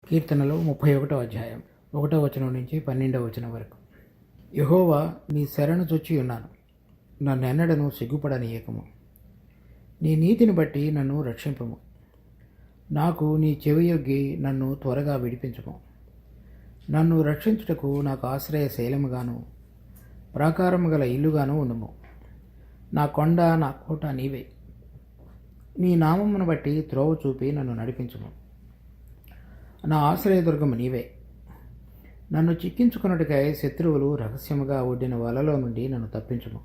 కీర్తనలు 31వ అధ్యాయం 1వ వచనం నుంచి 12వ వచనం వరకు. యెహోవా, నీ శరణు చొచ్చి ఉన్నాను, నన్నెన్నడను సిగ్గుపడనీయకము. నీ నీతిని బట్టి నన్ను రక్షింపము. నాకు నీ చెవియొగ్గి నన్ను త్వరగా విడిపించము. నన్ను రక్షించుటకు నాకు ఆశ్రయ శైలముగాను ప్రాకారము గల ఇల్లుగాను ఉండుము. నా కొండ, నా కోట నీవే. నీ నామమును బట్టి త్రోవ చూపి నన్ను నడిపించుము. నా ఆశ్రయదుర్గము నీవే. నన్ను చిక్కించుకున్నట్టుకై శత్రువులు రహస్యముగా ఒడ్డిన వలలో నుండి నన్ను తప్పించుము.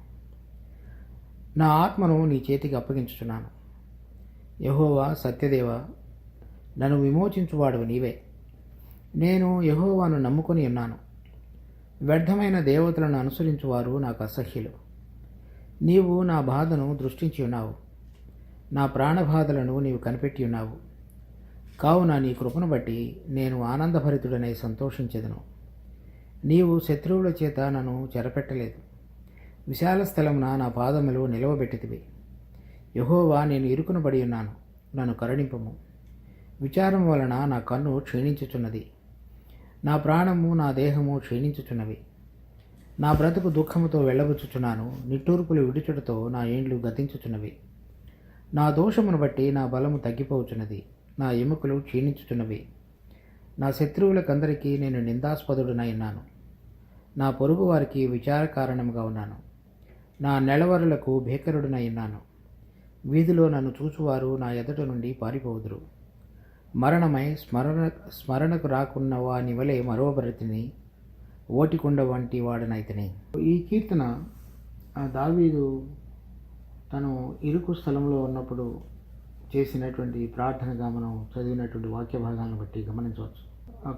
నా ఆత్మను నీ చేతికి అప్పగించుచున్నాను. యెహోవా సత్యదేవ, నన్ను విమోచించువాడవు నీవే. నేను యెహోవాను నమ్ముకొని ఉన్నాను. వ్యర్థమైన దేవతలను అనుసరించువారు నాకు అసహ్యులు. నీవు నా బాధను దృష్టించి ఉన్నావు. నా ప్రాణబాధలను నీవు కనిపెట్టి ఉన్నావు. కావున నీ కృపను బట్టి నేను ఆనందభరితుడనై సంతోషించెదను. నీవు శత్రువుల చేత నన్ను చెరపెట్టలేదు. విశాల స్థలమున నా పాదములు నిలవబెట్టితివి. యెహోవా, నేను ఇరుకునబడి ఉన్నాను, నన్ను కరుణింపము. విచారం వలన నా కన్ను క్షీణించుచున్నది. నా ప్రాణము, నా దేహము క్షీణించుచున్నవి. నా బ్రతుకు దుఃఖముతో వెళ్ళబుచ్చుచున్నాను. నిట్టూర్పులు విడుచుటతో నా ఏండ్లు గతించుచున్నవి. నా దోషమును బట్టి నా బలము తగ్గిపోవచ్చున్నది. నా ఎముకలు క్షీణించుచున్నవి. నా శత్రువులకందరికీ నేను నిందాస్పదుడనై ఉన్నాను. నా పొరుగు వారికి విచార కారణముగా ఉన్నాను. నా నెలవరులకు భీకరుడనై ఉన్నాను. వీధిలో నన్ను చూచువారు నా ఎదుట నుండి పారిపోవుదురు. మరణమై స్మరణకు రాకున్న వాని వలె మరోబరతిని, ఓటికుండ వంటి వాడనైతేనే. ఈ కీర్తన దావీదు తను ఇరుకు స్థలంలో ఉన్నప్పుడు చేసినటువంటి ప్రార్థనగా మనం చదివినటువంటి వాక్య భాగాలను బట్టి గమనించవచ్చు.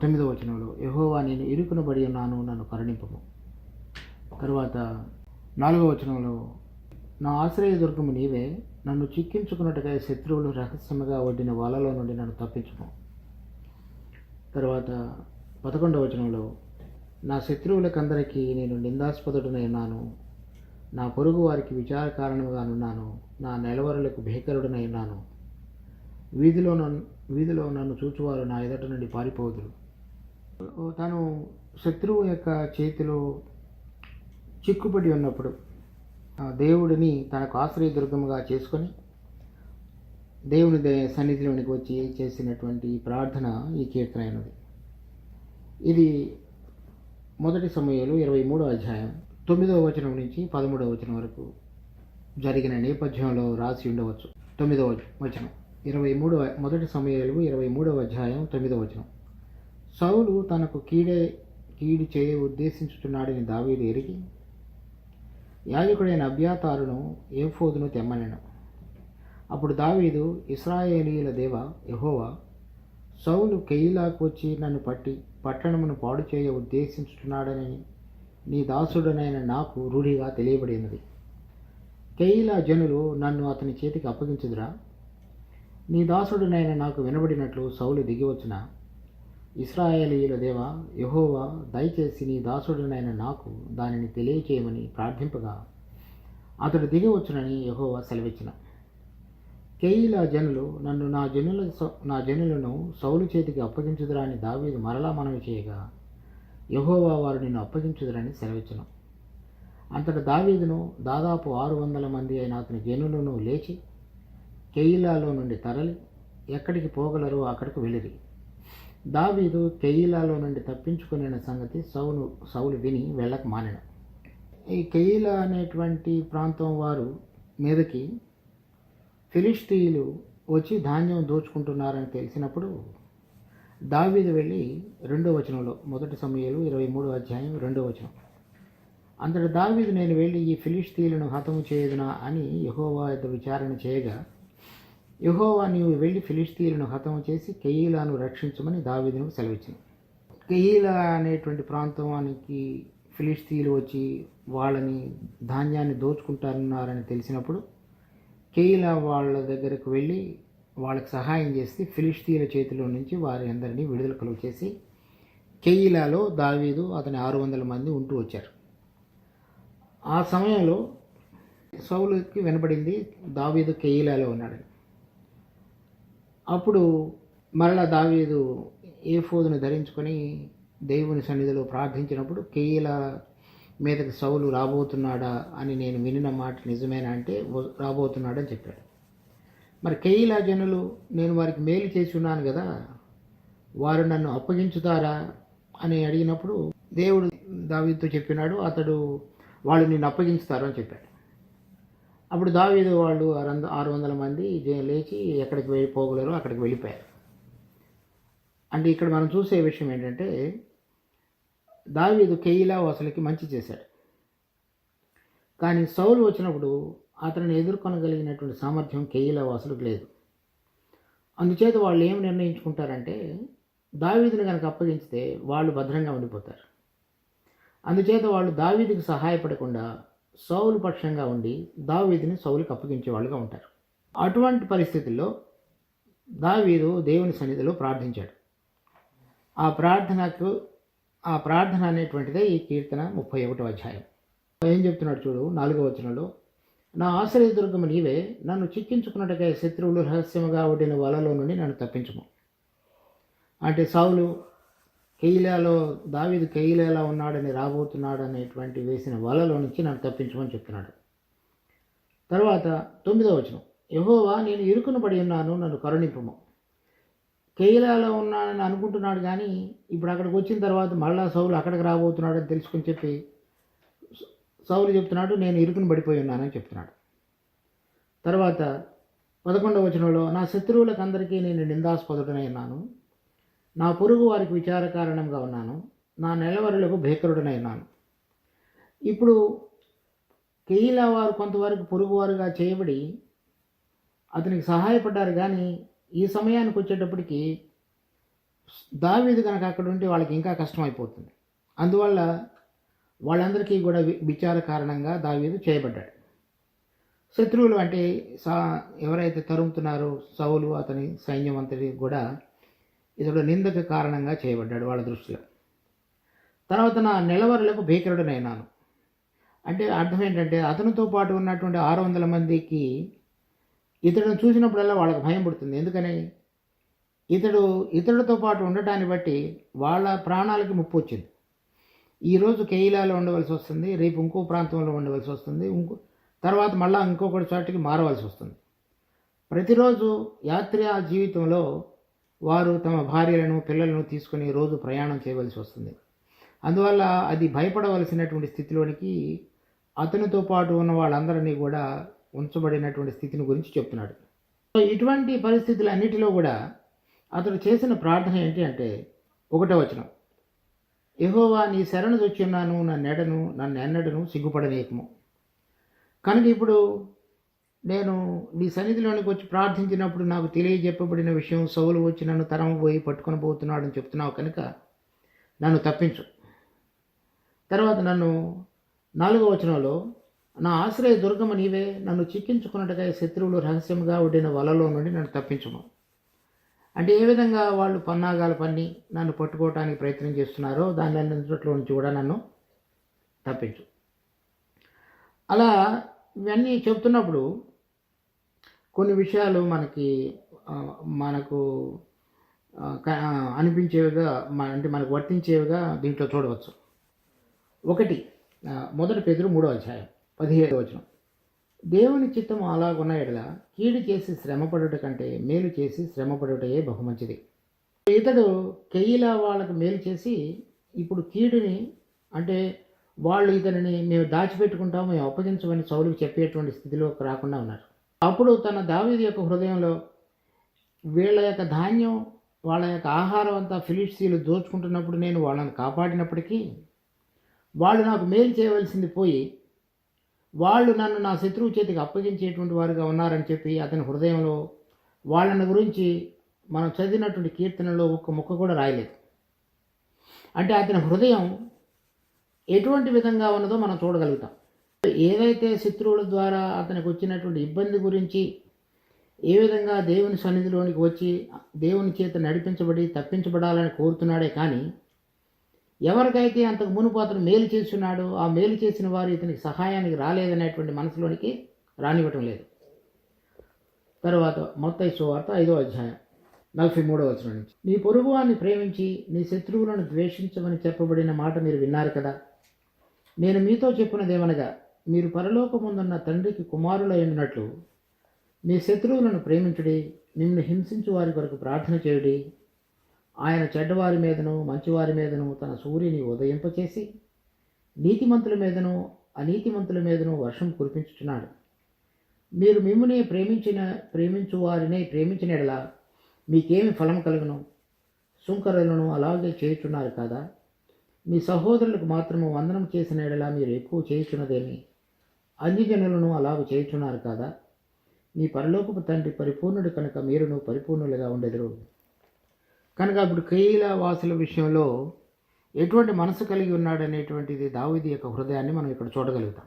9వ వచనంలో, యెహోవా, నేను ఇరుకునబడి ఉన్నాను, నన్ను కరుణింపము. తరువాత 4వ వచనంలో, నా ఆశ్రయదుర్గము నీవే. నన్ను చిక్కించుకున్నట్టుగా శత్రువులు రహస్యముగా ఒడ్డిన వలలో నుండి నన్ను తప్పించుము. తర్వాత 11వ వచనంలో, నా శత్రువులకందరికీ నేను నిందాస్పదుడనై ఉన్నాను. నా పొరుగు వారికి విచార కారణముగా ఉన్నాను. నా నెలవరులకు భీకరుడనై ఉన్నాను. వీధిలో నన్ను చూచువారు నా ఎదుట నుండి పారిపోదురు. తను శత్రువు యొక్క చేతిలో చిక్కుపడి ఉన్నప్పుడు దేవుడిని తనకు ఆశ్రయదుర్గముగా చేసుకొని దేవుని సన్నిధిలోనికి వచ్చి చేసినటువంటి ప్రార్థన ఈ కీర్తన అయినది. ఇది 1 సమూయేలు 23వ అధ్యాయం 9వ వచనం నుంచి 13వ వచనం వరకు జరిగిన నేపథ్యంలో రాసి ఉండవచ్చు. 9వ వచనం, 1 సమూయేలు 23వ అధ్యాయం 9వ వచనం. సౌలు తనకు కీడి చేయ ఉద్దేశించుచున్నాడని దావీదు ఎరిగి యాజకుడైన అబ్యాతారును ఏఫోదును తెమ్మనెను. అప్పుడు దావీదు, ఇశ్రాయేలీయుల దేవ యెహోవా, సౌలు కెయీలాకు వచ్చి నన్ను పట్టణమును పాడు చేయ ఉద్దేశించుచున్నాడని నీ దాసుడనైన నాకు రూఢిగా తెలియబడినది. కెయీలా జనులు నన్ను అతని చేతికి అప్పగించుదురా? నీ దాసుడునైన నాకు వినబడినట్లు సౌలు దిగివచ్చున. ఇశ్రాయేలీయుల దేవ యెహోవా, దయచేసి నీ దాసుడునైన నాకు దానిని తెలియచేయమని ప్రార్థింపగా అతడు దిగివచ్చునని యెహోవా సెలవిచ్చిన. కెయీలా జనులు నన్ను నా జనులను సౌలు చేతికి అప్పగించుదురా అని దావీదు మరలా మనవి చేయగా యెహోవా, వారు నిన్ను అప్పగించుదురని సెలవిచ్చును. అంతట దావీదును దాదాపు 600 మంది అయిన అతని జనులను లేచి కెయీలాలో నుండి తరలి ఎక్కడికి పోగలరో అక్కడికి వెళ్ళిరి. దావీదు కెయీలాలో నుండి తప్పించుకునే సంగతి సౌలు విని వెళ్ళక మానెను. ఈ కెయీలా అనేటువంటి ప్రాంతం వారు మీదకి ఫిలిష్తీయులు వచ్చి ధాన్యం దోచుకుంటున్నారని తెలిసినప్పుడు దావీదు వెళ్ళి 2వ వచనంలో, 1 సమూయేలు 23వ అధ్యాయం 2వ వచనం, అంతటి దావీదు, నేను వెళ్ళి ఈ ఫిలిష్తీయులను హతము చేయదునా అని యెహోవా యొద్ద విచారణ చేయగా, యెహోవా, నీవు వెళ్ళి ఫిలిష్తీయులను హతము చేసి కెయీలాను రక్షించమని దావీదును సెలవిచ్చింది. కెయీలా అనేటువంటి ప్రాంతానికి ఫిలిష్తీయులు వచ్చి వాళ్ళని ధాన్యాన్ని దోచుకుంటున్నారని తెలిసినప్పుడు కెయీలా వాళ్ళ దగ్గరకు వెళ్ళి వాళ్ళకి సహాయం చేసి ఫిలిష్తీయుల చేతిలో నుంచి వారి అందరినీ విడుదల కలుగు చేసి కెయీలాలో దావీదు అతని 600 మంది ఉంటూ వచ్చారు. ఆ సమయంలో సౌలుకి వినపడింది దావీదు కెయీలాలో ఉన్నాడని. అప్పుడు మరలా దావీదు ఏఫోదును ధరించుకొని దేవుని సన్నిధిలో ప్రార్థించినప్పుడు కెయీలా మీదకి సౌలు రాబోతున్నాడా అని నేను వినిన మాట నిజమేనా అంటే రాబోతున్నాడని చెప్పాడు. మరి కెయీలా జనులు నేను వారికి మేలు చేసి ఉన్నాను కదా, వారు నన్ను అప్పగించుతారా అని అడిగినప్పుడు దేవుడు దావీదుతో చెప్పినాడు, వాళ్ళు నిన్ను అప్పగించుతారు అని చెప్పాడు. అప్పుడు దావీదు వాళ్ళు 600 మంది లేచి ఎక్కడికి వెళ్ళిపోగలరో అక్కడికి వెళ్ళిపోయారు. అంటే ఇక్కడ మనం చూసే విషయం ఏంటంటే దావీదు కెయీలా వాసులకి మంచి చేశాడు. కానీ సౌలు వచ్చినప్పుడు అతనిని ఎదుర్కొనగలిగినటువంటి సామర్థ్యం కెయీలా వాసులకు లేదు. అందుచేత వాళ్ళు ఏం నిర్ణయించుకుంటారంటే దావీదుని కనుక అప్పగించితే వాళ్ళు భద్రంగా ఉండిపోతారు. అందుచేత వాళ్ళు దావీదుకి సహాయపడకుండా సౌలు పక్షంగా ఉండి దావీదుని సౌలుకి అప్పగించే వాళ్ళుగా ఉంటారు. అటువంటి పరిస్థితుల్లో దావీదు దేవుని సన్నిధిలో ప్రార్థించాడు. ఆ ప్రార్థన అనేటువంటిదే ఈ కీర్తన 31వ అధ్యాయం. ఏం చెప్తున్నాడు చూడు, 4వ వచనంలో, నా ఆశ్రయదుర్గము నీవే, నన్ను చిక్కించుకున్నట్టుగా శత్రువులు రహస్యముగా ఒడ్డిన వలలో నుండి నన్ను తప్పించుము. అంటే సౌలు దావీదు కెయీలాలో ఉన్నాడని రాబోతున్నాడు అనేటువంటి వేసిన వలలో నుంచి నన్ను తప్పించమని చెప్తున్నాడు. తర్వాత 9వ వచనం, యెహోవా నేను ఇరుకున పడి ఉన్నాను, నన్ను కరుణింపుము. కెయీలాలో ఉన్నానని అనుకుంటున్నాడు కానీ ఇప్పుడు అక్కడికి వచ్చిన తర్వాత మళ్ళా సౌలు అక్కడికి రాబోతున్నాడని తెలుసుకుని చెప్పి సౌలు చెప్తున్నాడు, నేను ఇరుకుని పడిపోయి ఉన్నానని చెప్తున్నాడు. తర్వాత 11వ వచనంలో, నా శత్రువులకు అందరికీ నేను నిందాస్పదుడనై ఉన్నాను, నా పొరుగు వారికి విచార కారణంగా ఉన్నాను, నా నెలవరులకు భేకరుడనై ఉన్నాను. ఇప్పుడు కెయీలా వారు కొంతవరకు పొరుగువారుగా చేయబడి అతనికి సహాయపడ్డారు కానీ ఈ సమయానికి వచ్చేటప్పటికి దావీదు కనుక అక్కడ ఉంటే వాళ్ళకి ఇంకా కష్టమైపోతుంది. అందువల్ల వాళ్ళందరికీ కూడా విచార కారణంగా దావీదు చేయబడ్డాడు. శత్రువులు అంటే ఎవరైతే తరుముతున్నారో సౌలు అతని సైన్యం అంతటి కూడా ఇతడు నిందకు కారణంగా చేయబడ్డాడు వాళ్ళ దృష్టిలో. తర్వాత నా నెలవరులకు భీకరుడనైనాను అంటే అర్థం ఏంటంటే అతనితో పాటు ఉన్నటువంటి 600 మందికి ఇతడును చూసినప్పుడల్లా వాళ్ళకి భయం పుడుతుంది. ఎందుకని ఇతడితో పాటు ఉండటాన్ని బట్టి వాళ్ళ ప్రాణాలకి ముప్పు వచ్చింది. ఈరోజు కెయీలాలో ఉండవలసి వస్తుంది, రేపు ఇంకో ప్రాంతంలో ఉండవలసి వస్తుంది, తర్వాత మళ్ళీ ఇంకొకటి చోటికి మారవలసి వస్తుంది. ప్రతిరోజు యాత్రా జీవితంలో వారు తమ భార్యలను పిల్లలను తీసుకుని రోజు ప్రయాణం చేయవలసి వస్తుంది. అందువల్ల అది భయపడవలసినటువంటి స్థితిలోనికి అతనితో పాటు ఉన్న వాళ్ళందరినీ కూడా ఉంచబడినటువంటి స్థితిని గురించి చెప్తున్నాడు. ఇటువంటి పరిస్థితులన్నిటిలో కూడా అతడు చేసిన ప్రార్థన ఏంటి అంటే 1వ వచనం, యెహోవా నీ శరణు చొచ్చున్నాను, నన్ను ఎన్నడను సిగ్గుపడనీయకము. కనుక ఇప్పుడు నేను నీ సన్నిధిలోనికి వచ్చి ప్రార్థించినప్పుడు నాకు తెలియజెప్పబడిన విషయం సౌలు వచ్చి నన్ను తరమపోయి పట్టుకొని పోతున్నాడని చెప్తున్నావు కనుక నన్ను తప్పించు. తర్వాత 4వ వచనంలో, నా ఆశ్రయ దుర్గమ నీవే, నన్ను చిక్కించుకున్నట్టుగా శత్రువులు రహస్యంగా ఒడ్డిన వలలో నుండి నన్ను తప్పించుము. అంటే ఏ విధంగా వాళ్ళు పన్నాగాలు పన్ని నన్ను పట్టుకోవటానికి ప్రయత్నం చేస్తున్నారో దానిలో నుంచి కూడా నన్ను తప్పించు. అలా ఇవన్నీ చెప్తున్నప్పుడు కొన్ని విషయాలు మనకు అనిపించేవిగా అంటే మనకు వర్తించేవిగా దీంట్లో చూడవచ్చు. 1 పేతురు 3వ అధ్యాయం 17వ వచనం, దేవుని చిత్తము అలాగున్న ఎడల కీడు చేసి శ్రమపడుట కంటే మేలు చేసి శ్రమపడుటయే బహుమంచిది. ఇతడు కెయీలా వాళ్ళకు మేలు చేసి ఇప్పుడు కీడుని అంటే వాళ్ళు ఇతనిని మేము దాచిపెట్టుకుంటాము, మేము అప్పగించమని సౌలుకు చెప్పేటువంటి స్థితిలోకి రాకుండా ఉన్నారు. అప్పుడు తన దావీదు యొక్క హృదయంలో వీళ్ళ యొక్క ధాన్యం వాళ్ళ యొక్క ఆహారం అంతా ఫిలిష్తీయులు దోచుకుంటున్నప్పుడు నేను వాళ్ళని కాపాడినప్పటికీ వాళ్ళు నాకు మేలు చేయవలసింది పోయి వాళ్ళు నన్ను నా శత్రువు చేతికి అప్పగించేటువంటి వారుగా ఉన్నారని చెప్పి అతని హృదయంలో వాళ్ళని గురించి మనం చదివినటువంటి కీర్తనలో ఒక్క ముక్క కూడా రాయలేదు. అంటే అతని హృదయం ఎటువంటి విధంగా ఉన్నదో మనం చూడగలుగుతాం. ఏదైతే శత్రువుల ద్వారా అతనికి వచ్చినటువంటి ఇబ్బంది గురించి ఏ విధంగా దేవుని సన్నిధిలోనికి వచ్చి దేవుని చేత నడిపించబడి తప్పించబడాలని కోరుతున్నాడే కానీ ఎవరికైతే అంతకు మునుపు అతను మేలు చేస్తున్నాడో ఆ మేలు చేసిన వారు ఇతనికి సహాయానికి రాలేదనేటువంటి మనసులోనికి రానివ్వటం లేదు. తర్వాత మత్తయి సువార్త 5వ అధ్యాయం 43వ వచనం నుంచి, నీ పొరుగువాన్ని ప్రేమించి నీ శత్రువులను ద్వేషించమని చెప్పబడిన మాట మీరు విన్నారు కదా. నేను మీతో చెప్పినదేమనగా, మీరు పరలోకముందున్న తండ్రికి కుమారులై ఉన్నట్లు మీ శత్రువులను ప్రేమించుడి, నిన్ను హింసించు వారి కొరకు ప్రార్థన చేయుడి. ఆయన చెడ్డవారి మీదను మంచివారి మీదను తన సూర్యుని ఉదయింపచేసి నీతిమంతుల మీదను అనీతిమంతుల మీదను వర్షం కురిపించుచున్నాడు. మీరు మిమ్మునే ప్రేమించు వారినే ప్రేమించిన యెడల మీకేమి ఫలం కలుగును? సుంకరులను అలాగే చేయుచున్నారు కదా. మీ సహోదరులకు మాత్రము వందనం చేసిన యెడల మీరు ఎక్కువ చేయుచున్నదేమి? అన్యజనులను అలాగ చేయుచున్నారు కదా. మీ పరలోకపు తండ్రి పరిపూర్ణుడు కనుక మీరును పరిపూర్ణులుగా ఉండెదరు. కనుక ఇప్పుడు కయీలా వాసుల విషయంలో ఎటువంటి మనసు కలిగి ఉన్నాడనేటువంటిది దావీదు యొక్క హృదయాన్ని మనం ఇక్కడ చూడగలుగుతాం.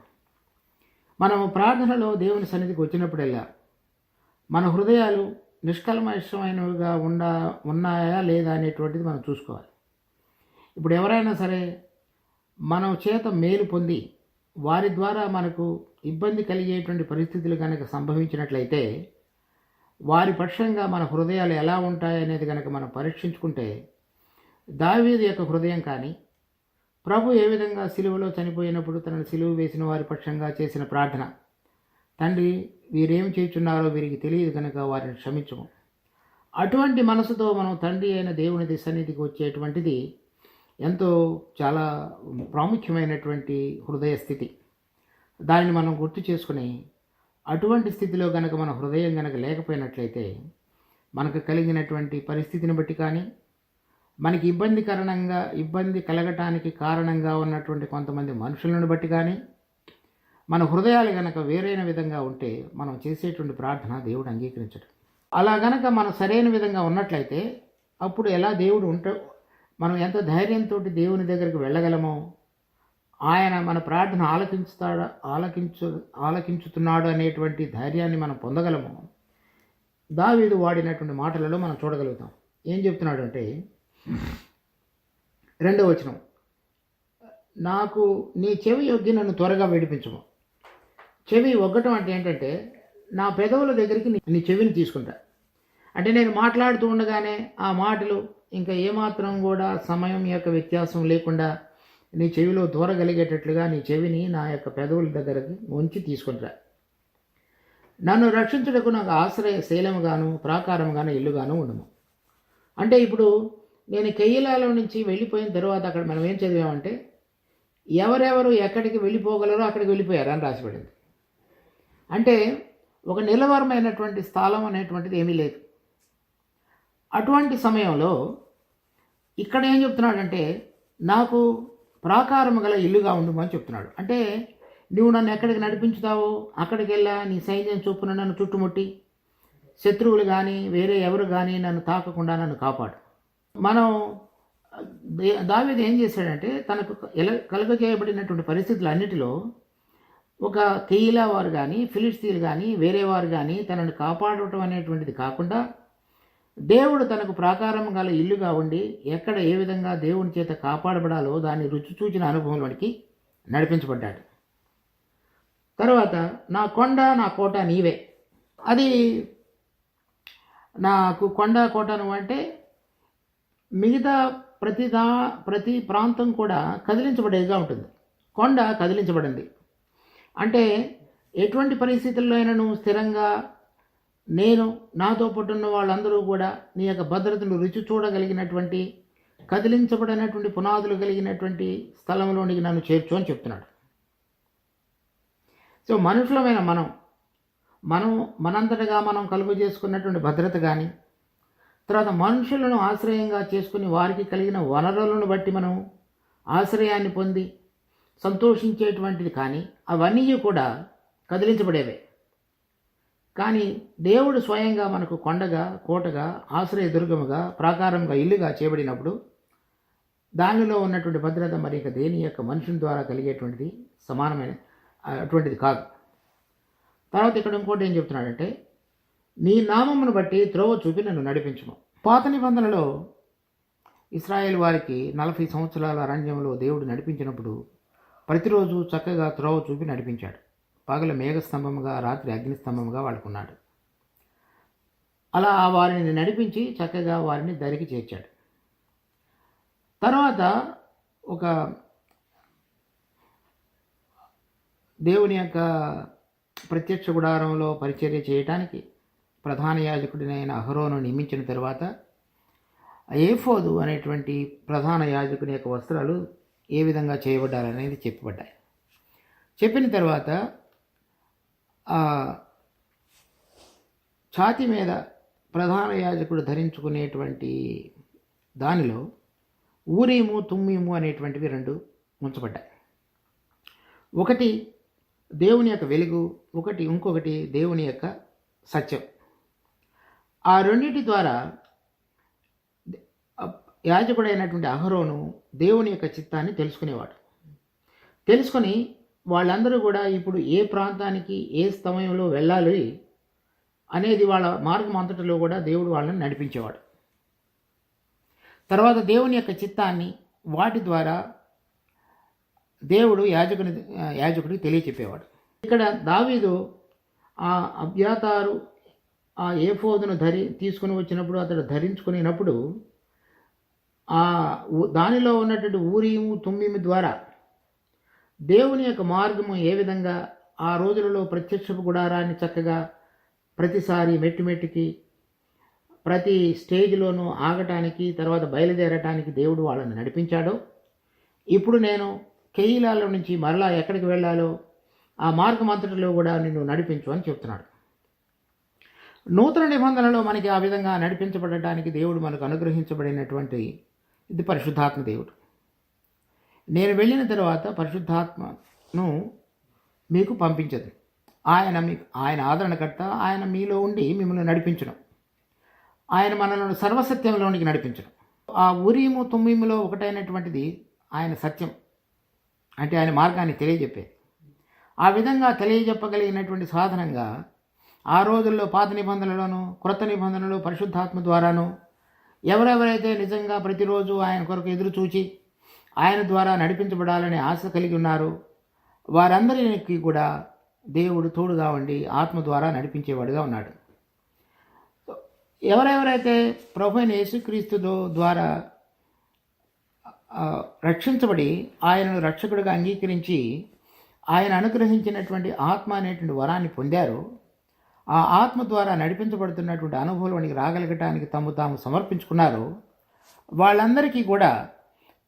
మనము ప్రార్థనలో దేవుని సన్నిధికి వచ్చినప్పుడల్లా మన హృదయాలు నిష్కల్మషమైనవిగా ఉన్నాయా లేదా అనేటువంటిది మనం చూసుకోవాలి. ఇప్పుడు ఎవరైనా సరే మనం చేత మేలు పొంది వారి ద్వారా మనకు ఇబ్బంది కలిగేటువంటి పరిస్థితులు కనుక సంభవించినట్లయితే వారి పక్షంగా మన హృదయాలు ఎలా ఉంటాయనేది కనుక మనం పరీక్షించుకుంటే దావీదు యొక్క హృదయం కానీ, ప్రభు ఏ విధంగా సిలువలో చనిపోయినప్పుడు తనను సిలువ వేసిన వారి పక్షంగా చేసిన ప్రార్థన, తండ్రి వీరేమి చేయుచున్నారో వీరికి తెలియదు కనుక వారిని క్షమించము, అటువంటి మనసుతో మనం తండ్రి అయిన దేవుని సన్నిధికి వచ్చేటువంటిది ఎంతో చాలా ప్రాముఖ్యమైనటువంటి హృదయ స్థితి. దానిని మనం గుర్తు చేసుకుని అటువంటి స్థితిలో కనుక మన హృదయం కనుక లేకపోయినట్లయితే మనకు కలిగినటువంటి పరిస్థితిని బట్టి కానీ, మనకి ఇబ్బంది కలగటానికి కారణంగా ఉన్నటువంటి కొంతమంది మనుషులను బట్టి కానీ మన హృదయాలు కనుక వేరైన విధంగా ఉంటే మనం చేసేటువంటి ప్రార్థన దేవుడు అంగీకరించడు. అలా గనక మనం సరైన విధంగా ఉన్నట్లయితే అప్పుడు ఎలా దేవుడు మనం ఎంత ధైర్యంతో దేవుని దగ్గరికి వెళ్ళగలమో, ఆయన మన ప్రార్థన ఆలకించుతున్నాడు అనేటువంటి ధైర్యాన్ని మనం పొందగలము. దావీదు వాడినటువంటి మాటలలో మనం చూడగలుగుతాం. ఏం చెప్తున్నాడు అంటే 2వ వచనం, నాకు నీ చెవి యొగ్గి నన్ను త్వరగా విడిపించము. చెవి ఒగ్గటం అంటే ఏంటంటే నా పెదవుల దగ్గరికి నీ చెవిని తీసుకుంటా. అంటే నేను మాట్లాడుతూ ఉండగానే ఆ మాటలు ఇంకా ఏమాత్రం కూడా సమయం యొక్క వ్యత్యాసం లేకుండా నీ చెవిలో దూరగలిగేటట్లుగా నీ చెవిని నా యొక్క పెదవుల దగ్గరికి ఉంచి తీసుకుంటా. నన్ను రక్షించుటకు నాకు ఆశ్రయ శైలముగాను ప్రాకారముగాను ఇల్లుగాను ఉండము. అంటే ఇప్పుడు నేను కెయ్యలాలో నుంచి వెళ్ళిపోయిన తర్వాత అక్కడ మనం ఏం చదివామంటే ఎవరెవరు ఎక్కడికి వెళ్ళిపోగలరో అక్కడికి వెళ్ళిపోయారు అని రాసిపడింది. అంటే ఒక నిలవరమైనటువంటి స్థలం అనేటువంటిది ఏమీ లేదు. అటువంటి సమయంలో ఇక్కడ ఏం చెప్తున్నాడంటే నాకు ప్రాకారము గల ఇల్లుగా ఉండమని చెప్తున్నాడు. అంటే నువ్వు నన్ను ఎక్కడికి నడిపించుతావో అక్కడికి వెళ్ళా నీ సైన్యం చొప్పున నన్ను చుట్టుముట్టి శత్రువులు కానీ వేరే ఎవరు కానీ నన్ను తాకకుండా నన్ను కాపాడు. మనం దావీదు ఏం చేశాడంటే తనకు కలుగజేయబడినటువంటి పరిస్థితులన్నిటిలో ఒక కెయీలా వారు కానీ ఫిలిష్తీయులు కానీ వేరే వారు కానీ తనను కాపాడటం అనేటువంటిది కాకుండా దేవుడు తనకు ప్రాకారం గల ఇల్లుగా ఉండి ఎక్కడ ఏ విధంగా దేవుని చేత కాపాడబడాలో దాన్ని రుచి చూచిన అనుభవంలోనికి నడిపించబడ్డాడు. తర్వాత నా కొండ నా కోట నీవే. అది నాకు కొండ కోట నువ్వు అంటే మిగతా ప్రతి ప్రాంతం కూడా కదిలించబడేదిగా ఉంటుంది. కొండ కదిలించబడింది అంటే ఎటువంటి పరిస్థితుల్లో అయినా నువ్వు స్థిరంగా నేను నాతో పుట్టున్న వాళ్ళందరూ కూడా నీ యొక్క భద్రతను రుచి చూడగలిగినటువంటి కదిలించబడినటువంటి పునాదులు కలిగినటువంటి స్థలంలోనికి నన్ను చేర్చు అని చెప్తున్నాడు. సో మనుషులమైన మనంతటగా మనం కలుగు చేసుకున్నటువంటి భద్రత కానీ, తర్వాత మనుషులను ఆశ్రయంగా చేసుకుని వారికి కలిగిన వనరులను బట్టి మనం ఆశ్రయాన్ని పొంది సంతోషించేటువంటిది కానీ అవన్నీ కూడా కదిలించబడేవే. కానీ దేవుడు స్వయంగా మనకు కొండగా కోటగా ఆశ్రయ దుర్గముగా ప్రాకారంగా ఇల్లుగా చేయబడినప్పుడు దానిలో ఉన్నటువంటి భద్రత మరి ఇక దేని యొక్క మనుషుని ద్వారా కలిగేటువంటిది సమానమైన అటువంటిది కాదు. తర్వాత ఇక్కడ ఇంకోటి ఏం చెప్తున్నాడంటే నీ నామమును బట్టి త్రోవ చూపి నన్ను నడిపించుము. పాత నిబంధనలో ఇశ్రాయేల్ వారికి 40 సంవత్సరాల అరణ్యంలో దేవుడు నడిపించినప్పుడు ప్రతిరోజు చక్కగా త్రోవ చూపి నడిపించాడు. పగల మేఘస్తంభముగా రాత్రి అగ్నిస్తంభముగా వాడుకున్నాడు. అలా వారిని నడిపించి చక్కగా వారిని దరికి చేర్చాడు. తర్వాత ఒక దేవుని యొక్క ప్రత్యక్ష గుడారంలో పరిచర్య చేయటానికి ప్రధాన యాజకుడినైన అహరోను నియమించిన తర్వాత ఏఫోదు అనేటువంటి ప్రధాన యాజకుని యొక్క వస్త్రాలు ఏ విధంగా చేయబడ్డారనేది చెప్పబడ్డాయి. చెప్పిన తర్వాత ఛాతి మీద ప్రధాన యాజకుడు ధరించుకునేటువంటి దానిలో ఊరీము తుమ్మీము అనేటువంటివి రెండు ఉంచబడ్డాయి. ఒకటి దేవుని యొక్క వెలుగు, ఇంకొకటి దేవుని యొక్క సత్యం. ఆ రెండింటి ద్వారా యాజకుడైనటువంటి అహరోను దేవుని యొక్క చిత్తాన్ని తెలుసుకునేవాడు. తెలుసుకొని వాళ్ళందరూ కూడా ఇప్పుడు ఏ ప్రాంతానికి ఏ సమయంలో వెళ్ళాలి అనేది వాళ్ళ మార్గం అంతటిలో కూడా దేవుడు వాళ్ళని నడిపించేవాడు. తర్వాత దేవుని యొక్క చిత్తాన్ని వాటి ద్వారా దేవుడు యాజకుడికి తెలియచెప్పేవాడు. ఇక్కడ దావీదు ఆ అబ్యాతారు ఆ ఏఫోదును తీసుకుని వచ్చినప్పుడు అతడు ధరించుకునేటప్పుడు దానిలో ఉన్నటువంటి ఊరీము తుమ్మీము ద్వారా దేవుని యొక్క మార్గము ఏ విధంగా ఆ రోజులలో ప్రత్యక్షపు గుడారాన్ని చక్కగా ప్రతిసారి మెట్టుకి ప్రతి స్టేజ్లోనూ ఆగటానికి తర్వాత బయలుదేరటానికి దేవుడు వాళ్ళని నడిపించాడో, ఇప్పుడు నేను కెయీలాలో నుంచి మరలా ఎక్కడికి వెళ్ళాలో ఆ మార్గం అంతటిలో కూడా నిన్ను నడిపించు అని చెప్తున్నాడు. నూతన నిబంధనలో మనకి ఆ విధంగా నడిపించబడటానికి దేవుడు మనకు అనుగ్రహించబడినటువంటి ఇది పరిశుద్ధాత్మ దేవుడు. నేను వెళ్ళిన తర్వాత పరిశుద్ధాత్మను మీకు పంపించదు. ఆయన ఆదరణకర్త, ఆయన మీలో ఉండి మిమ్మల్ని నడిపించడం, ఆయన మనల్ని సర్వసత్యంలోనికి నడిపించడం. ఆ ఊరీము తుమ్మీములో ఒకటైనటువంటిది ఆయన సత్యం, అంటే ఆయన మార్గాన్ని తెలియజెప్పేది. ఆ విధంగా తెలియజెప్పగలిగినటువంటి సాధనంగా ఆ రోజుల్లో పాత నిబంధనలోను క్రొత్త నిబంధనలు పరిశుద్ధాత్మ ద్వారాను ఎవరెవరైతే నిజంగా ప్రతిరోజు ఆయన కొరకు ఎదురు చూచి ఆయన ద్వారా నడిపించబడాలనే ఆశ కలిగి ఉన్నారో వారందరికీ కూడా దేవుడు తోడుగా ఉండి ఆత్మ ద్వారా నడిపించేవాడుగా ఉన్నాడు. ఎవరెవరైతే ప్రభువైన యేసుక్రీస్తు ద్వారా రక్షించబడి ఆయనను రక్షకుడిగా అంగీకరించి ఆయన అనుగ్రహించినటువంటి ఆత్మ అనేటువంటి వరాన్ని పొందారో, ఆ ఆత్మ ద్వారా నడిపించబడుతున్నటువంటి అనుభవానికి రాగలగటానికి తాము సమర్పించుకున్నారో వాళ్ళందరికీ కూడా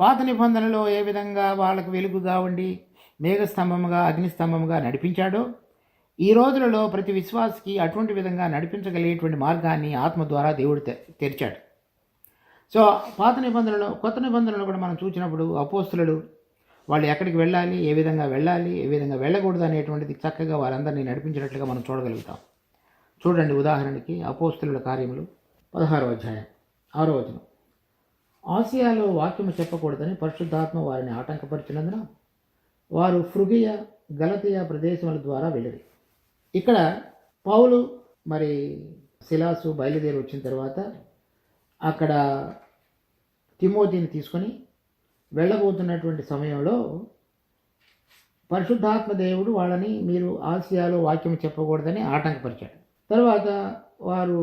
పాత నిబంధనలో ఏ విధంగా వాళ్ళకు వెలుగుగా ఉండి మేఘస్తంభముగా అగ్నిస్తంభముగా నడిపించాడో, ఈ రోజులలో ప్రతి విశ్వాసికి అటువంటి విధంగా నడిపించగలిగేటువంటి మార్గాన్ని ఆత్మ ద్వారా దేవుడు తెరిచాడు. సో పాత నిబంధనలు కొత్త నిబంధనలు కూడా మనం చూసినప్పుడు అపోస్తులు వాళ్ళు ఎక్కడికి వెళ్ళాలి, ఏ విధంగా వెళ్ళకూడదు అనేటువంటిది చక్కగా వారందరినీ నడిపించినట్లుగా మనం చూడగలుగుతాం. చూడండి, ఉదాహరణకి అపోస్తుల కార్యములు 16వ అధ్యాయం 6వ వచనం. ఆసియాలో వాక్యము చెప్పకూడదని పరిశుద్ధాత్మ వారిని ఆటంకపరిచినందున వారు ఫ్రుగియ గలతియ ప్రదేశముల ద్వారా వెళ్ళిరి. ఇక్కడ పౌలు మరి సిలాసు బయలుదేరి వచ్చిన తర్వాత అక్కడ తిమోతిని తీసుకొని వెళ్ళబోతున్నటువంటి సమయంలో పరిశుద్ధాత్మ దేవుడు వాళ్ళని మీరు ఆసియాలో వాక్యం చెప్పకూడదని ఆటంకపరిచాడు. తర్వాత వారు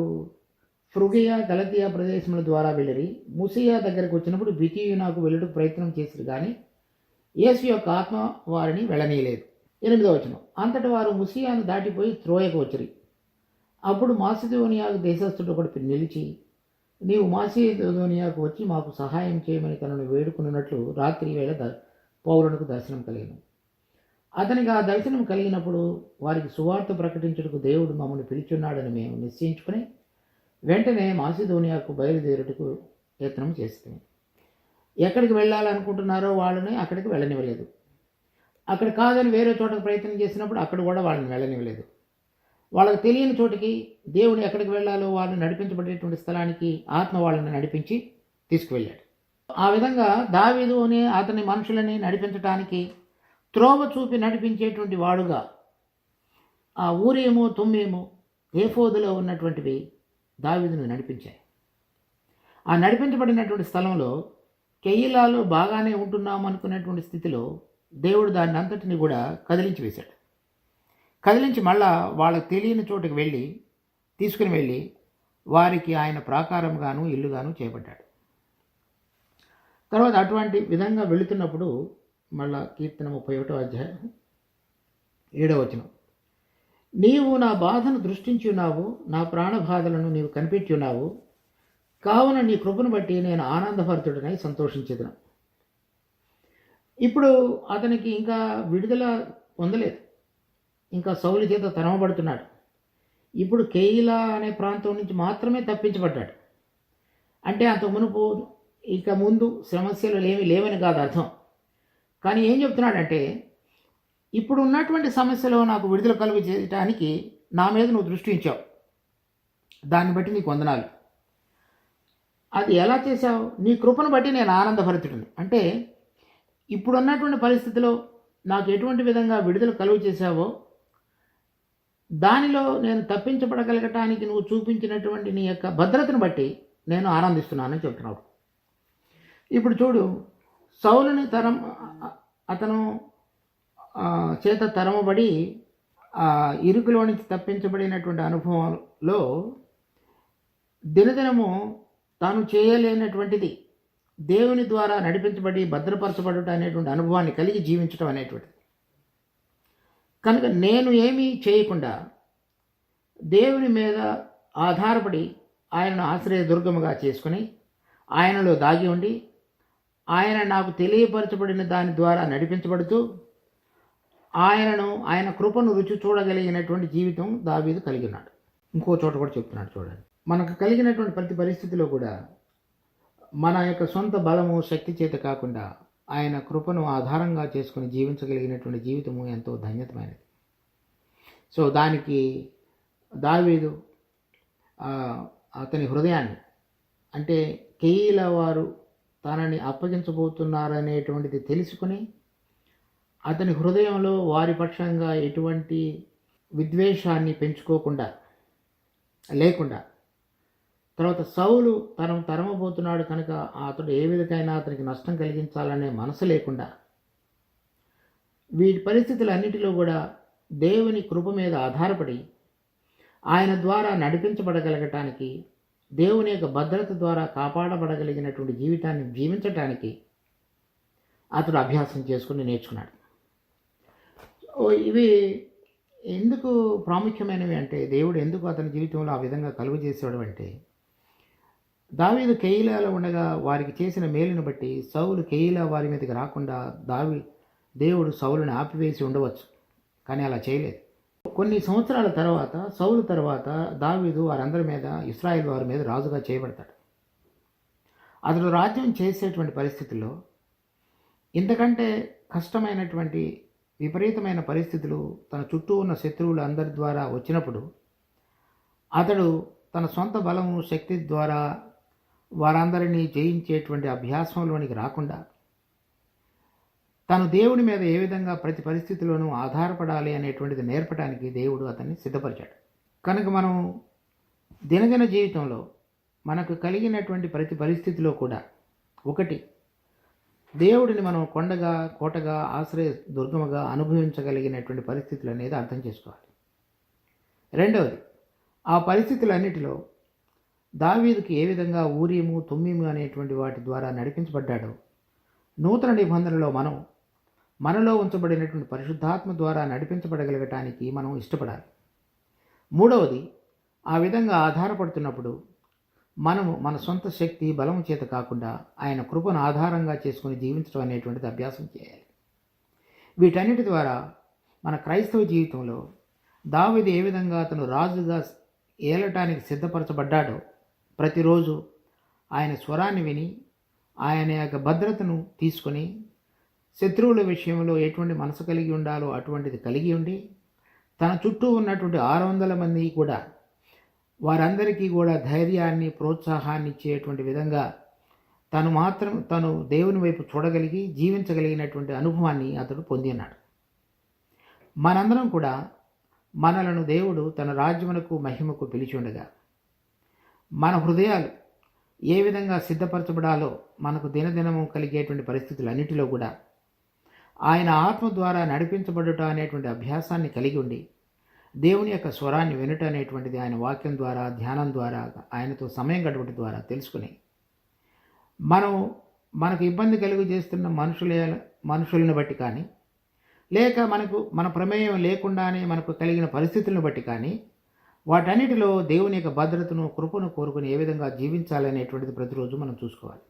ఫ్రుగియా గలతియా ప్రదేశముల ద్వారా వెళ్ళి ముసియా దగ్గరకు వచ్చినప్పుడు బితియునాకు వెళ్ళుటకు ప్రయత్నం చేశారు, కానీ యేసు యొక్క ఆత్మ వారిని వెళ్ళనీయలేదు. 8వ వచనం. అంతటి వారు ముసియాను దాటిపోయి త్రోయకు వచ్చిరి. అప్పుడు మాసిదోనియాకు దేశస్థుడు ఒకటి నిలిచి, నీవు మాసిదోనియాకు వచ్చి మాకు సహాయం చేయమని తనను వేడుకున్నట్లు రాత్రి వేళ పౌలునకు దర్శనం కలిగిన. అతనికి ఆ దర్శనం కలిగినప్పుడు వారికి సువార్త ప్రకటించుటకు దేవుడు మమ్మల్ని పిలిచున్నాడని మేము నిశ్చయించుకుని వెంటనే మాసిదోనియాకు బయలుదేరుటకు యత్నం చేస్తాము. ఎక్కడికి వెళ్ళాలనుకుంటున్నారో వాళ్ళని అక్కడికి వెళ్ళనివ్వలేదు. అక్కడ కాదని వేరే చోటకు ప్రయత్నం చేసినప్పుడు అక్కడ కూడా వాళ్ళని వెళ్ళనివ్వలేదు. వాళ్ళకి తెలియని చోటికి దేవుడు ఎక్కడికి వెళ్ళాలో వాళ్ళని నడిపించబడేటువంటి స్థలానికి ఆత్మ వాళ్ళని నడిపించి తీసుకువెళ్ళాడు. ఆ విధంగా దావీదు అనే అతని మనుషులని నడిపించడానికి త్రోవ చూపి నడిపించేటువంటి వాడుగా ఆ ఊరీము తుమ్మీము ఏఫోదులో ఉన్నటువంటివి దావీదును నడిపించాయి. ఆ నడిపించబడినటువంటి స్థలంలో కెయీలాలో బాగానే ఉంటున్నాం అనుకున్నటువంటి స్థితిలో దేవుడు దాన్ని అంతటిని కూడా కదిలించి వేశాడు. కదిలించి మళ్ళా వాళ్ళకి తెలియని చోటుకి తీసుకుని వెళ్ళి వారికి ఆయన ప్రాకారంగాను ఇల్లుగాను చేయబడ్డాడు. తర్వాత అటువంటి విధంగా వెళుతున్నప్పుడు మళ్ళా కీర్తన 31వ అధ్యాయం 7వ వచనం, నీవు నా బాధను దృష్టించి ఉన్నావు, నా ప్రాణబాధలను నీవు కనిపెట్టి ఉన్నావు, కావున నీ కృపను బట్టి నేను ఆనందభరితుడనై సంతోషించేదను. ఇప్పుడు అతనికి ఇంకా విడుదల పొందలేదు, ఇంకా సౌలు చేత తరమబడుతున్నాడు. ఇప్పుడు కెయిలా అనే ప్రాంతం నుంచి మాత్రమే తప్పించబడ్డాడు. అంటే అంత మునుపు ఇక ముందు సమస్యలు ఏమీ లేవని కాదు అర్థం. కానీ ఏం చెప్తున్నాడంటే, ఇప్పుడు ఉన్నటువంటి సమస్యలో నాకు విడుదల కలుగు చేయడానికి నా మీద నువ్వు దృష్టి ఉంచావు, దాన్ని బట్టి నీకు వందనాలు. అది ఎలా చేశావు? నీ కృపను బట్టి నేను ఆనందభరితుడిని. అంటే ఇప్పుడున్నటువంటి పరిస్థితిలో నాకు ఎటువంటి విధంగా విడుదల కలుగు చేశావో దానిలో నేను తప్పించబడగలగటానికి నువ్వు చూపించినటువంటి నీ యొక్క భద్రతను బట్టి నేను ఆనందిస్తున్నానని చెప్తున్నాడు. ఇప్పుడు చూడు, సౌలుని అతను చేత తరమబడి ఇరుకులో నుంచి తప్పించబడినటువంటి అనుభవంలో దినదినము తాను చేయలేనటువంటిది దేవుని ద్వారా నడిపించబడి భద్రపరచబడుట అనేటువంటి అనుభవాన్ని కలిగి జీవించడం అనేటువంటిది. కనుక నేను ఏమీ చేయకుండా దేవుని మీద ఆధారపడి ఆయనను ఆశ్రయ దుర్గముగా చేసుకుని ఆయనలో దాగి ఉండి ఆయన నాకు తెలియపరచబడిన దాని ద్వారా నడిపించబడుతూ ఆయన కృపను రుచి చూడగలిగినటువంటి జీవితం దావీదు కలిగి ఉన్నాడు. ఇంకో చోట కూడా చెప్తున్నాడు చూడండి, మనకు కలిగినటువంటి ప్రతి పరిస్థితిలో కూడా మన యొక్క సొంత బలము శక్తి చేత కాకుండా ఆయన కృపను ఆధారంగా చేసుకుని జీవించగలిగినటువంటి జీవితము ఎంతో ధన్యతమైనది. సో దానికి దావీదు అతని హృదయాన్ని, అంటే కెయీలా వారు తనని అప్పగించబోతున్నారనేటువంటిది తెలుసుకుని అతని హృదయంలో వారి పక్షంగా ఎటువంటి విద్వేషాన్ని పెంచుకోకుండా లేకుండా, తర్వాత సౌలు తరమబోతున్నాడు కనుక అతడు ఏ విధంగా అతనికి నష్టం కలిగించాలనే మనసు లేకుండా, వీటి పరిస్థితులన్నిటిలో కూడా దేవుని కృప మీద ఆధారపడి ఆయన ద్వారా నడిపించబడగలగటానికి, దేవుని యొక్క భద్రత ద్వారా కాపాడబడగలిగినటువంటి జీవితాన్ని జీవించటానికి అతడు అభ్యాసం చేసుకుని నేర్చుకున్నాడు. ఇవి ఎందుకు ప్రాముఖ్యమైనవి అంటే, దేవుడు ఎందుకు అతని జీవితంలో ఆ విధంగా కలుగు చేసేవాడు అంటే, దావీదు కెయీలాలో ఉండగా వారికి చేసిన మేలును బట్టి సౌలు కెయీలా వారి మీదకి రాకుండా దేవుడు సౌలుని ఆపివేసి ఉండవచ్చు, కానీ అలా చేయలేదు. కొన్ని సంవత్సరాల తర్వాత సౌలు తర్వాత దావీదు వారందరి మీద, ఇశ్రాయేల్ వారి మీద రాజుగా చేయబడతాడు. అతడు రాజ్యం చేసేటువంటి పరిస్థితుల్లో ఇంతకంటే కష్టమైనటువంటి విపరీతమైన పరిస్థితులు తన చుట్టూ ఉన్న శత్రువులు అందరి ద్వారా వచ్చినప్పుడు అతడు తన సొంత బలము శక్తి ద్వారా వారందరినీ జయించేటువంటి అభ్యాసంలోనికి రాకుండా తను దేవుని మీద ఏ విధంగా ప్రతి పరిస్థితిలోనూ ఆధారపడాలి అనేటువంటిది నేర్పడానికి దేవుడు అతన్ని సిద్ధపరిచాడు. కనుక మనం దినదిన జీవితంలో మనకు కలిగినటువంటి ప్రతి పరిస్థితిలో కూడా ఒకటి, దేవుడిని మనం కొండగా కోటగా ఆశ్రయ దుర్గముగా అనుభవించగలిగినటువంటి పరిస్థితులు అనేది అర్థం చేసుకోవాలి. రెండవది, ఆ పరిస్థితులన్నిటిలో దావీదుకి ఏ విధంగా ఊరీము తుమ్మీము అనేటువంటి వాటి ద్వారా నడిపించబడ్డాడో నూతన నిబంధనలో మనలో ఉంచబడినటువంటి పరిశుద్ధాత్మ ద్వారా నడిపించబడగలగటానికి మనం ఇష్టపడాలి. మూడవది, ఆ విధంగా ఆధారపడుతున్నప్పుడు మనము మన సొంత శక్తి బలం చేత కాకుండా ఆయన కృపను ఆధారంగా చేసుకుని జీవించడం అనేటువంటిది అభ్యాసం చేయాలి. వీటన్నిటి ద్వారా మన క్రైస్తవ జీవితంలో దావీదు ఏ విధంగా అతను రాజుగా ఏలటానికి సిద్ధపరచబడ్డాడో ప్రతిరోజు ఆయన స్వరాన్ని విని ఆయన యొక్క భద్రతను తీసుకొని శత్రువుల విషయంలో ఎటువంటి మనసు కలిగి ఉండాలో అటువంటిది కలిగి ఉండి తన చుట్టూ ఉన్నటువంటి 600 మంది కూడా వారందరికీ కూడా ధైర్యాన్ని ప్రోత్సాహాన్ని ఇచ్చేటువంటి విధంగా తను దేవుని వైపు చూడగలిగి జీవించగలిగినటువంటి అనుభవాన్ని అతడు పొంది ఉన్నాడు. మనందరం కూడా మనలను దేవుడు తన రాజ్యమునకు మహిమకు పిలిచి ఉండగా మన హృదయాలు ఏ విధంగా సిద్ధపరచబడాలో మనకు దినదినము కలిగేటువంటి పరిస్థితులన్నిటిలో కూడా ఆయన ఆత్మ ద్వారా నడిపించబడుట అనేటువంటి అభ్యాసాన్ని కలిగి ఉండి దేవుని యొక్క స్వరాన్ని వినుట అనేటువంటిది ఆయన వాక్యం ద్వారా, ధ్యానం ద్వారా, ఆయనతో సమయం గడపడం ద్వారా తెలుసుకుని మనం మనకు ఇబ్బంది కలుగు చేస్తున్న మనుషులను బట్టి కానీ, లేక మన ప్రమేయం లేకుండానే మనకు కలిగిన పరిస్థితులను బట్టి కానీ, వాటన్నిటిలో దేవుని యొక్క భద్రతను, కృపను కోరుకుని ఏ విధంగా జీవించాలనేటువంటిది ప్రతిరోజు మనం చూసుకోవాలి.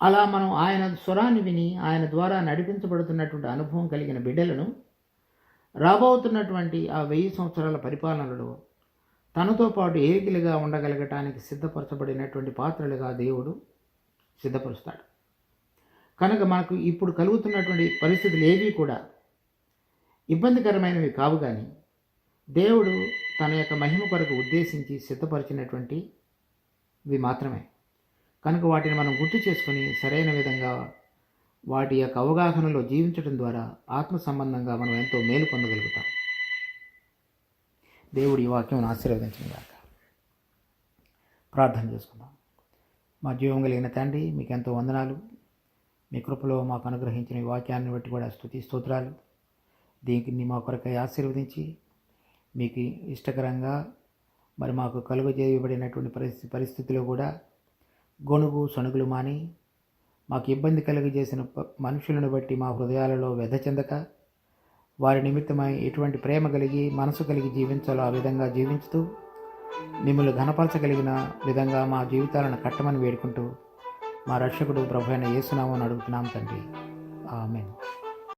అలా మనం ఆయన స్వరాన్ని విని ఆయన ద్వారా నడిపించబడుతున్నటువంటి అనుభవం కలిగిన బిడ్డలను రాబోతున్నటువంటి ఆ 1000 సంవత్సరాల పరిపాలనలో తనతో పాటు ఏకిలుగా ఉండగలగటానికి సిద్ధపరచబడినటువంటి పాత్రలుగా దేవుడు సిద్ధపరుస్తాడు. కనుక మనకు ఇప్పుడు కలుగుతున్నటువంటి పరిస్థితులు ఏవి కూడా ఇబ్బందికరమైనవి కావు, కానీ దేవుడు తన యొక్క మహిమ కొరకు ఉద్దేశించి సిద్ధపరిచినటువంటివి మాత్రమే. కనుక వాటిని మనం గుర్తు చేసుకొని సరైన విధంగా వాటి యొక్క అవగాహనలో జీవించడం ద్వారా ఆత్మ సంబంధంగా మనం ఎంతో మేలు పొందగలుగుతాం. దేవుడి ఈ వాక్యం ఆశీర్వదించినగాక. ప్రార్థన చేసుకుందాం. మా జీవం కలిగిన తండ్రి, మీకు ఎంతో వందనాలు. మీ కృపలో మాకు అనుగ్రహించిన ఈ వాక్యాన్ని బట్టి కూడా స్తోత్రాలు. దీనికి మా కొరకై ఆశీర్వదించి మీకు ఇష్టకరంగా మరి మాకు కలుగజేయబడినటువంటి పరిస్థితిలో కూడా గొణుగు సణుగులు మాని మాకు ఇబ్బంది కలుగజేసిన మనుషులను బట్టి మా హృదయాలలో వ్యధ చెందక వారి నిమిత్తమై ఎటువంటి ప్రేమ కలిగి మనసు కలిగి జీవించాలో ఆ విధంగా జీవించుతూ మిమ్మల్ని ఘనపరచగలిగిన విధంగా మా జీవితాలను కట్టమని వేడుకుంటూ మా రక్షకుడు ప్రభు అయిన యేసు నామమున అడుగుతున్నాం తండ్రి. ఆమేన్.